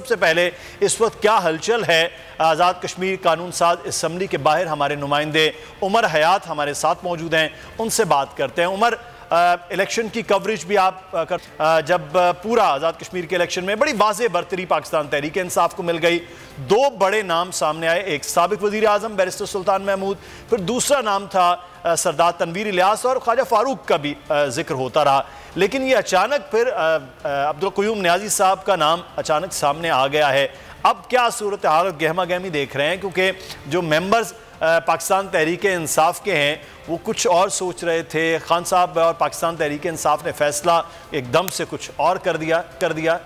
सबसे पहले इस वक्त क्या हलचल है आज़ाद कश्मीर कानून साज असम्बली के बाहर, हमारे नुमाइंदे उमर हयात हमारे साथ मौजूद हैं, उनसे बात करते हैं। उमर, इलेक्शन की कवरेज भी आप जब पूरा आज़ाद कश्मीर के इलेक्शन में बड़ी वाज़ेह बरतरी पाकिस्तान तहरीक इंसाफ को मिल गई, दो बड़े नाम सामने आए, एक साबिक वज़ीर आज़म बैरिस्टर सुल्तान महमूद, फिर दूसरा नाम था सरदार तनवीर इलियास और ख्वाजा फारूक का भी जिक्र होता रहा। लेकिन ये अचानक फिर अब्दुल क़य्यूम नियाज़ी साहब का नाम अचानक सामने आ गया है। अब क्या सूरत हाल गहमा गहमी देख रहे हैं, क्योंकि जो मेंबर्स पाकिस्तान तहरीक इंसाफ के हैं वो कुछ और सोच रहे थे, खान साहब और पाकिस्तान तहरीक इंसाफ ने फैसला एकदम से कुछ और कर दिया।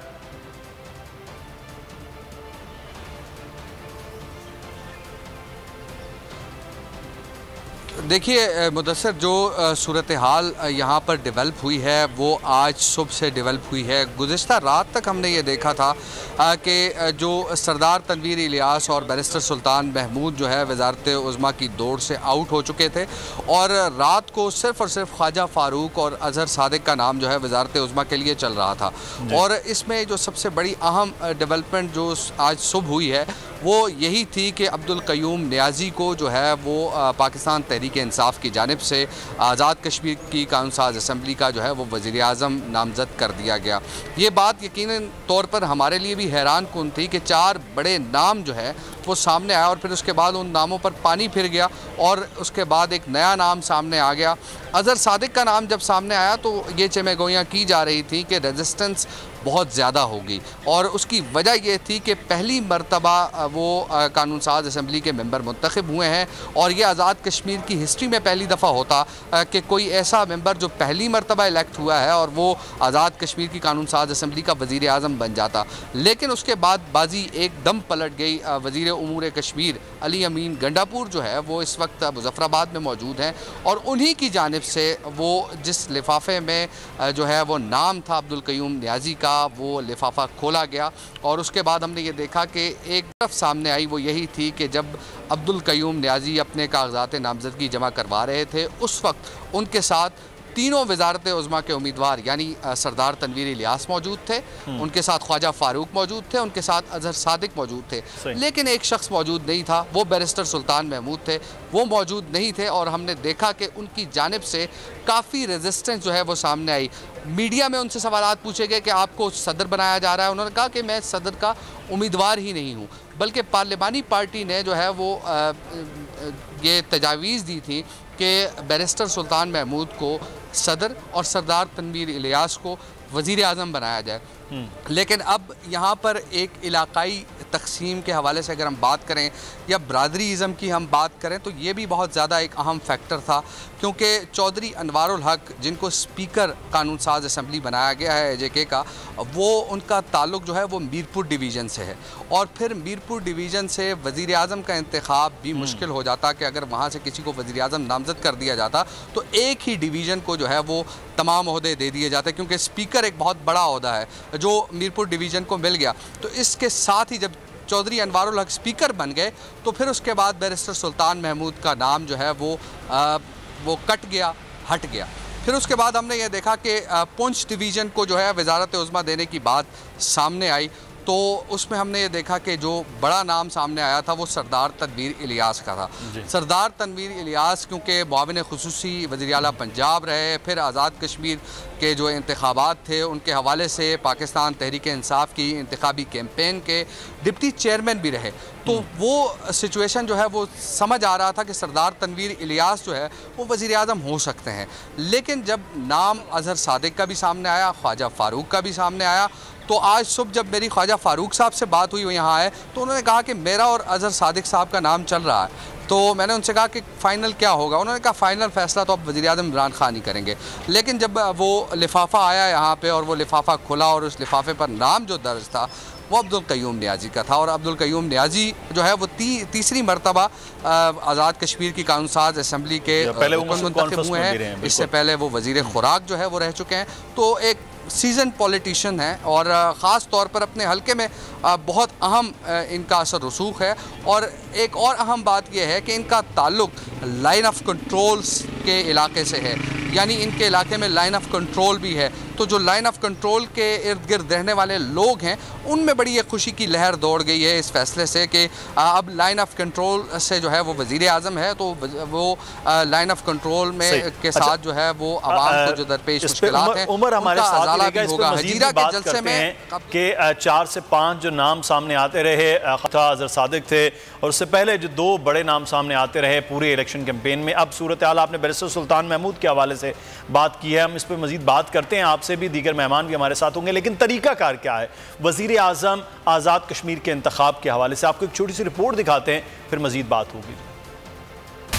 देखिए मुदस्सर, जो सूरत हाल यहाँ पर डेवलप हुई है वो आज सुबह से डेवलप हुई है। गुज़िश्ता रात तक हमने ये देखा था कि जो सरदार तनवीर इलियास और बैरिस्टर सुल्तान महमूद जो है वज़ारत उज़्मा की दौड़ से आउट हो चुके थे, और रात को सिर्फ़ और सिर्फ ख्वाजा फ़ारूक और अज़हर सादिक का नाम जो है वज़ारत उज़्मा के लिए चल रहा था। और इसमें जो सबसे बड़ी अहम डेवलपमेंट जो आज सुबह हुई है वो यही थी कि अब्दुल क़य्यूम नियाज़ी को जो है वो पाकिस्तान तहरीक इंसाफ की जानिब से आज़ाद कश्मीर की कानून साज असम्बली का जो है वो वज़ीर आज़म नामज़द कर दिया गया। ये बात यकीनन तौर पर हमारे लिए भी हैरान कुन थी कि 4 बड़े नाम जो है वो सामने आया और फिर उसके बाद उन नामों पर पानी फिर गया और उसके बाद एक नया नाम सामने आ गया। अज़हर सादिक का नाम जब सामने आया तो ये चमेगोइयाँ की जा रही थी कि रेजिस्टेंस बहुत ज़्यादा होगी, और उसकी वजह यह थी कि पहली मरतबा वो कानून साज असम्बली के मेंबर मुंतखब हुए हैं, और ये आज़ाद कश्मीर की हिस्ट्री में पहली दफ़ा होता कि कोई ऐसा मेंबर जो पहली मरतबा इलेक्ट हुआ है और वो आज़ाद कश्मीर की कानून साज असम्बली का वज़ीर आज़म बन जाता। लेकिन उसके बाद बाजी एकदम पलट गई। वज़ीर उमूर कश्मीर अली अमीन गंडापुर जो है वो इस वक्त मुज़फ़्फ़राबाद में मौजूद हैं, और उन्हीं की जानिब से वो जिस लिफाफे में जो है वो नाम था अब्दुल क़य्यूम नियाज़ी का, वो लिफाफा खोला गया। और उसके बाद हमने ये देखा कि एक तरफ सामने आई वो यही थी कि जब अब्दुल क़य्यूम नियाज़ी अपने कागजात नामज़दगी जमा करवा रहे थे उस वक्त उनके साथ तीनों वज़ारत उज़्मा के उम्मीदवार यानी सरदार तनवीर इलियास मौजूद थे, उनके साथ ख्वाजा फ़ारूक मौजूद थे, उनके साथ अज़हर सादिक मौजूद थे। लेकिन एक शख्स मौजूद नहीं था, वो बैरिस्टर सुल्तान महमूद थे, वो मौजूद नहीं थे। और हमने देखा कि उनकी जानिब से काफ़ी रेजिस्टेंस जो है वो सामने आई। मीडिया में उनसे सवालात पूछे गए कि आपको सदर बनाया जा रहा है, उन्होंने कहा कि मैं सदर का उम्मीदवार ही नहीं हूँ, बल्कि पार्लिमानी पार्टी ने जो है वो ये तजावीज़ दी थी कि बैरिस्टर सुल्तान महमूद को सदर और सरदार तनवीर इलियास को वज़ीर आज़म बनाया जाए। लेकिन अब यहाँ पर एक इलाकाई तकसीम के हवाले से अगर हम बात करें या बरादरीज़म की हम बात करें तो ये भी बहुत ज़्यादा एक अहम फैक्टर था, क्योंकि चौधरी अनवारुल हक जिनको स्पीकर कानून साज असम्बली बनाया गया है AJK का, वो उनका ताल्लुक़ जो है वो मीरपुर डिवीज़न से है, और फिर मीरपुर डिवीज़न से वज़ीर आज़म का इंतखाब भी मुश्किल हो जाता कि अगर वहाँ से किसी को वज़ीर आज़म नामज़द कर दिया जाता तो एक ही डिवीज़न को जो है वो तमाम ओहदे दे दिए जाते, क्योंकि स्पीकर एक बहुत बड़ा ओहदा है जो मीरपुर डिवीज़न को मिल गया। तो इसके साथ ही जब चौधरी अनवारुल हक स्पीकर बन गए तो फिर उसके बाद बैरिस्टर सुल्तान महमूद का नाम जो है वो हट गया। फिर उसके बाद हमने ये देखा कि पुंछ डिवीज़न को जो है वज़ारत उज़्मा देने की बात सामने आई, तो उसमें हमने ये देखा कि जो बड़ा नाम सामने आया था वो सरदार तनवीर इलियास का था। सरदार तनवीर इलियास क्योंकि मुआविन खुसूसी वज़ीर आला पंजाब रहे, फिर आज़ाद कश्मीर के जो इंतखाबात थे उनके हवाले से पाकिस्तान तहरीक इंसाफ की इंतखाबी कैंपेन के डिप्टी चेयरमैन भी रहे, तो वो सिचुएशन जो है वो समझ आ रहा था कि सरदार तनवीर इलियास जो है वो वज़ीर आज़म हो सकते हैं। लेकिन जब नाम अज़हर सादिक का भी सामने आया, ख्वाजा फ़ारूक का भी सामने आया, तो आज सुबह जब मेरी ख्वाजा फ़ारूक साहब से बात हुई वो यहाँ आए तो उन्होंने कहा कि मेरा और अज़हर सादिक साहब का नाम चल रहा है। तो मैंने उनसे कहा कि फ़ाइनल क्या होगा, उन्होंने कहा फ़ाइनल फ़ैसला तो अब वज़ीर आज़म इमरान खान ही करेंगे। लेकिन जब वो लिफाफा आया यहाँ पे और वो लिफाफा खुला और उस लिफाफे पर नाम जो दर्ज था वो अब्दुल क़य्यूम नियाज़ी का था, और अब्दुल क़य्यूम नियाज़ी जो है वो तीसरी मरतबा आज़ाद कश्मीर की कानून साज असम्बली के रुकन मुंतखब हुए हैं। इससे पहले वो वज़ीर खुराक जो है वो रह चुके हैं, तो एक सीजन पॉलिटिशियन हैं और ख़ास तौर पर अपने हलके में बहुत अहम इनका असर रसूख है। और एक और अहम बात यह है कि इनका ताल्लुक़ लाइन ऑफ कंट्रोल के इलाके से है, यानी इनके इलाके में लाइन ऑफ कंट्रोल भी है। तो जो लाइन ऑफ कंट्रोल के इर्द गिर्द रहने वाले लोग हैं उनमें बड़ी एक खुशी की लहर दौड़ गई है इस फैसले से कि अब लाइन ऑफ कंट्रोल से जो है वो वज़ीर आज़म है, तो वो लाइन ऑफ कंट्रोल में के साथ जो है वो आवाम को जो दरपेश मुश्किलात हैं उमर हमारे साथ भी होगा। हजीरा के जलसे में कि 4 से 5 जो नाम सामने आते रहे, अज़हर सादिक थे और उससे पहले जो 2 बड़े नाम सामने आते रहे पूरे इलेक्शन कैंपेन में। अब सूरत हाल आपने बैरिस्टर सुल्तान महमूद के हवाले से बात की है, हम इस पर मजीद बात करते हैं, आपसे भी दीगर मेहमान भी हमारे साथ होंगे। लेकिन तरीकाकार क्या है वज़ीर आज़म आज़ाद कश्मीर के इंतखाब के हवाले से? आपको एक छोटी सी रिपोर्ट दिखाते हैं, फिर मजीद बात होगी।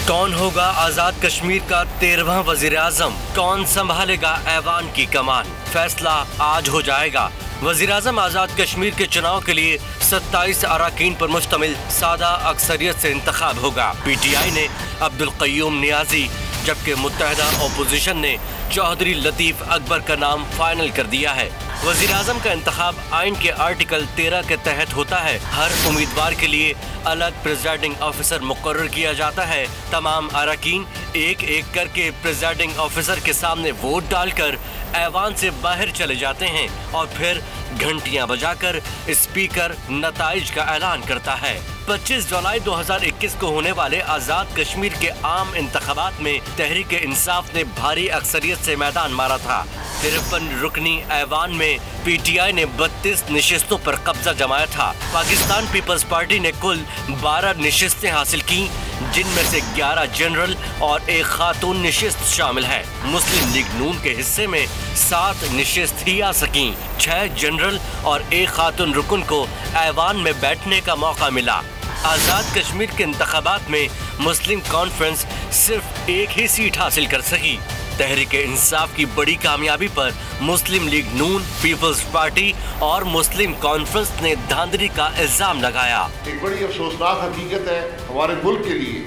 कौन होगा आज़ाद कश्मीर का 13वां वज़ीर आज़म? कौन संभालेगा ऐवान की कमान? फैसला आज हो जाएगा। वज़ीर आज़म आज़ाद कश्मीर के चुनाव के लिए 27 अराकीन पर मुश्तमिल सादा अक्सरियत से इंतखाब होगा। PTI ने अब्दुल क़य्यूम नियाज़ी, जबकि मुत्तहदा अपोजिशन ने चौधरी लतीफ़ अकबर का नाम फाइनल कर दिया है। वज़ीर आज़म का इंतखाब आइन के आर्टिकल 13 के तहत होता है। हर उम्मीदवार के लिए अलग प्रिजाइडिंग ऑफिसर मुकर्रर किया जाता है। तमाम अरकान एक एक करके प्रिजाइडिंग ऑफिसर के सामने वोट डालकर ऐवान से बाहर चले जाते हैं और फिर घंटियां बजाकर स्पीकर नताइज का ऐलान करता है। 25 जुलाई 2021 को होने वाले आज़ाद कश्मीर के आम इंतखाबात में तहरीक इंसाफ ने भारी अक्सरियत से मैदान मारा था। 53 रुकनी ऐवान में PTI ने 32 नशिस्तों पर कब्जा जमाया था। पाकिस्तान पीपल्स पार्टी ने कुल 12 नशिस्तें हासिल की, जिनमें से 11 जनरल और 1 खातून नशिस्त शामिल है। मुस्लिम लीग नून के हिस्से में 7 नशिस्त ही आ सकी। 6 जनरल और 1 खातून रुकन को ऐवान में बैठने का मौका मिला। आज़ाद कश्मीर के इंतखाबात में मुस्लिम कॉन्फ्रेंस सिर्फ 1 ही सीट हासिल कर सकी। तहरीक इंसाफ की बड़ी कामयाबी पर मुस्लिम लीग नून, पीपल्स पार्टी और मुस्लिम कॉन्फ्रेंस ने धांधली का इल्जाम लगाया। एक बड़ी अफसोसनाक हकीकत है हमारे मुल्क के लिए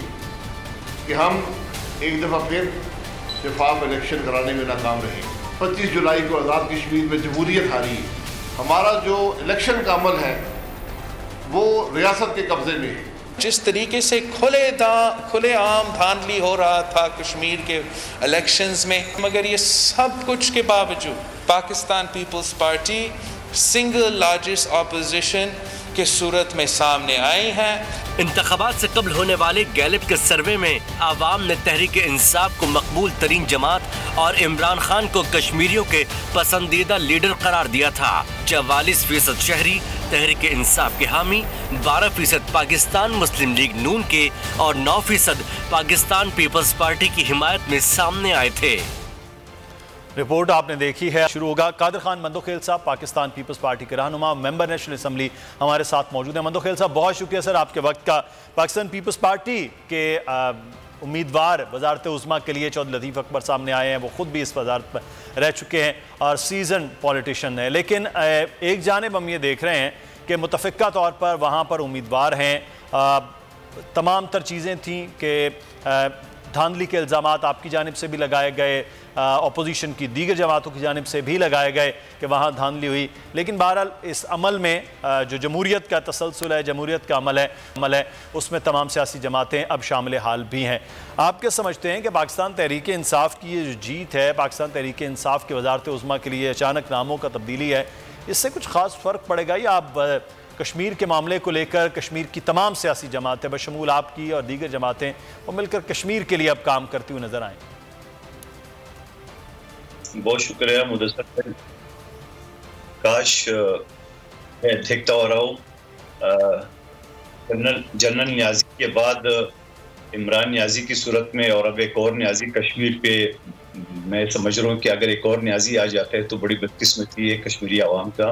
कि हम एक दफ़ा फिर शफाफ इलेक्शन कराने में नाकाम रहे। 25 जुलाई को आज़ाद कश्मीर में जमहूरियत हारी। हमारा जो इलेक्शन का अमल है वो रियासत के कब्जे में है। जिस तरीके से खुलेआम धांधली हो रहा था कश्मीर के इलेक्शंस में, मगर ये सब कुछ के बावजूद Pakistan Peoples Party single largest opposition के सूरत में सामने आई है। इंतखाबात से कबल होने वाले गैलिप के सर्वे में आवाम ने तहरीक इंसाफ को मकबूल तरीन जमात और इमरान खान को कश्मीरियों के पसंदीदा लीडर करार दिया था। 44% शहरी तहरीक इंसाफ के हामी, 12% पाकिस्तान मुस्लिम लीग नून के और 9% पाकिस्तान पीपल्स पार्टी की हिमायत में सामने आए थे। रिपोर्ट आपने देखी है। शुरू होगा। कादिर खान मंदोखेल साहब पाकिस्तान पीपल्स पार्टी के रहनुमा, मेंबर नेशनल असम्बली, हमारे साथ मौजूद हैं। मंदोखेल साहब, बहुत शुक्रिया सर आपके वक्त का। पाकिस्तान पीपल्स पार्टी के उम्मीदवार वजारत उज़्मा के लिए चौधरी लतीफ़ अकबर सामने आए हैं। वो ख़ुद भी इस वजारत पर रह चुके हैं और सीजन पॉलिटिशियन है। लेकिन एक जानिब हम ये देख रहे हैं कि मुतफ़िक़ा तौर पर वहाँ पर उम्मीदवार हैं। तमाम तर चीज़ें थीं कि धांधली के इल्ज़ामात आपकी जानिब से भी लगाए गए, अपोजिशन की दीगर जमातों की जानिब से भी लगाए गए कि वहाँ धांधली हुई। लेकिन बहरहाल इस अमल में जो जमहूरियत का तसलसल है, जमहूरियत का अमल है, उसमें तमाम सियासी जमातें अब शामिल हाल भी हैं। आप क्या समझते हैं कि पाकिस्तान तहरीक इंसाफ की ये जो जीत है, पाकिस्तान तहरीक इंसाफ के वजारत उज़्मा के लिए अचानक नामों का तब्दीली है, इससे कुछ ख़ास फ़र्क पड़ेगा या आप कश्मीर के मामले को लेकर कश्मीर की तमाम सियासी जमातें बशमूल आपकी और दीगर जमातें वो मिलकर कश्मीर के लिए अब काम करती हुई नजर आएँ? बहुत शुक्रिया मुदस्सर भाई। काश मैं देखता हो रहा हूँ जनरल न्याजी के बाद इमरान न्याजी की सूरत में और अब एक और न्याजी कश्मीर पे, मैं समझ रहा हूँ कि अगर एक और न्याजी आ जाता है तो बड़ी बदकिस्मती है कश्मीरी आवाम का।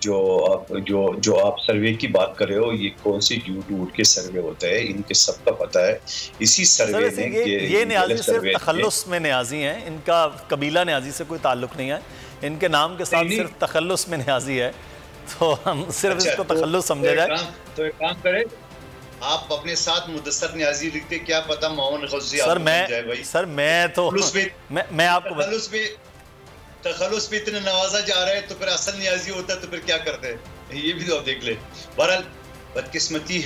जो आप सर्वे की बात कर रहे हो, ये कौन सी ड्यूट के सर्वे होता है, इनके सबका पता है। इसी सर्वे में ये न्याजी सिर्फ तखल्लुस में न्याजी हैं, इनका कबीला न्याजी से कोई ताल्लुक नहीं है, इनके नाम के साथ सिर्फ तखल्लुस में न्याजी है, तो हम सिर्फ इसको तखल्लुस समझा जाए। तो एक काम करें, आप अपने साथ मुदस्सर न्याजी लिखते, क्या पता मोहन गौसी सर मैं तो मैं आपको तखल्लुस पे इतने नवाजा जा रहे हैं तो फिर असल न्याजी होता तो फिर क्या करते हैं, ये भी तो आप देख ले। बहरहाल बदकिस्मती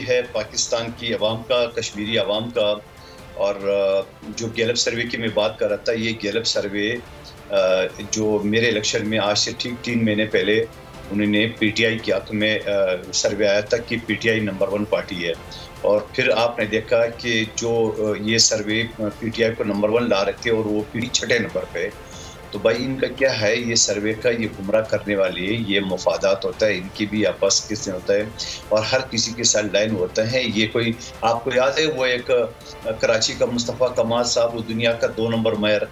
है पाकिस्तान की अवाम का, कश्मीरी अवाम का, और जो गैलप सर्वे की मैं बात कर रहा था, ये गैलप सर्वे जो मेरे इलेक्शन में आज से ठीक 3 महीने पहले उन्होंने पीटीआई किया, तो मैं सर्वे आया था कि पीटीआई नंबर 1 पार्टी है। और फिर आपने देखा कि जो ये सर्वे पीटीआई को नंबर 1 ला रहे थे और वो पीटी 6 नंबर पे। तो भाई इनका क्या है, ये सर्वे का ये गुमराह करने वाले, ये मफादात होता है, इनकी भी आपस किससे होता है और हर किसी के साथ लाइन होता है। ये कोई आपको याद है वो एक कराची का मुस्तफ़ा कमाल साहब, वो दुनिया का 2 नंबर मेयर,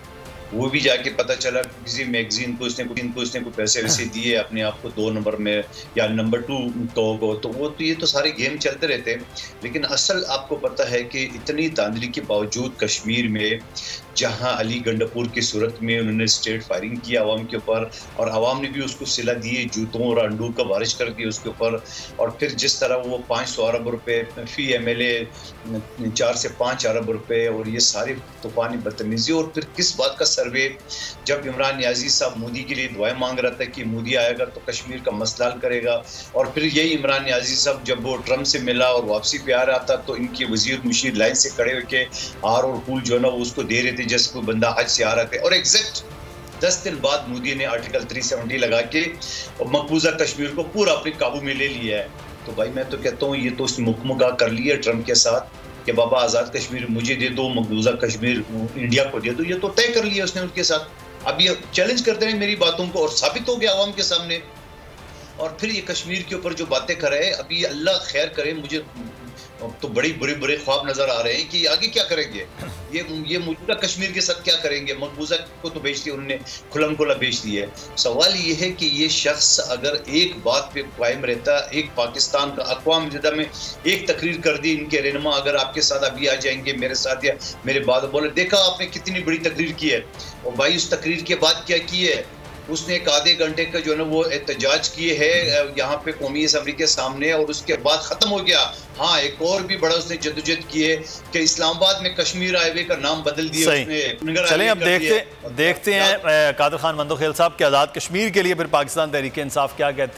वो भी जाके पता चला किसी मैगजीन को उसने को पैसे वैसे दिए अपने आप को 2 नंबर में या नंबर 2 को। तो वो तो ये तो सारे गेम चलते रहते हैं। लेकिन असल आपको पता है कि इतनी धांधली के बावजूद कश्मीर में जहां अली गंडापुर की सूरत में उन्होंने स्ट्रेट फायरिंग की आवाम के ऊपर और आवाम ने भी उसको सिला दिए, जूतों और अंडू का बारिश कर दी उसके ऊपर। और फिर जिस तरह वो 500 अरब रुपए फी एमएलए, 4 से 5 अरब रुपए और ये सारी तूफानी बदतमीजी। और फिर किस बात का सर्वे, जब इमरान नियाजी साहब मोदी के लिए दुआएं मांग रहा था कि मोदी आएगा तो कश्मीर का मसला हल करेगा, और फिर यही इमरान नियाजी साहब जब वो ट्रम्प से मिला और वापसी पे आ रहा था तो इनके वजीर मुशीर लाइन से खड़े होकर हार और फूल जो है ना वो उसको दे रहे थे जैसे कोई बंदा हज से आ रहा था। और एग्जैक्ट 10 दिन बाद मोदी ने आर्टिकल 370 लगा के मकबूजा कश्मीर को पूरा अपने काबू में ले लिया है। तो भाई मैं तो कहता हूँ ये तो उसने मुकमगा कर लिया ट्रम्प के साथ कि बाबा आज़ाद कश्मीर मुझे दे दो, मकबूजा कश्मीर इंडिया को दे दो। ये तो तय कर लिया उसने उनके साथ। अब ये चैलेंज करते हैं मेरी बातों को और साबित हो गया आवाम के सामने। और फिर ये कश्मीर के ऊपर जो बातें कर रहे हैं, अभी अल्लाह खैर करे, मुझे तो बड़ी बुरे ख्वाब नजर आ रहे हैं कि आगे क्या करेंगे, ये मौजूदा कश्मीर के साथ क्या करेंगे। मकबूजा को तो बेच दिया उन्होंने, खुलम खुला बेच दिया है। सवाल ये है कि ये शख्स अगर एक बात पे कायम रहता, एक पाकिस्तान का अक़वाम मुत्तहिदा में एक तकरीर कर दी, इनके रहनुमा अगर आपके साथ अभी आ जाएंगे मेरे साथ या मेरे बाद, बोले देखा आपने कितनी बड़ी तकरीर की है। और भाई उस तकरीर के बाद क्या की है उसने, एक आधे घंटे का जो है ना वो एहतजाज किए है यहाँ पे कौमी असम्बली के सामने और उसके बाद खत्म हो गया। हाँ, एक और भी बड़ा उसने जदोजहद की है कि इस्लामाबाद में कश्मीर हाईवे का नाम बदल दिया उसने। चलें अब देखते हैं कादिर खान मंदोखेल साहब के आज़ाद कश्मीर के लिए फिर पाकिस्तान तहरीक इंसाफ क्या कहती है।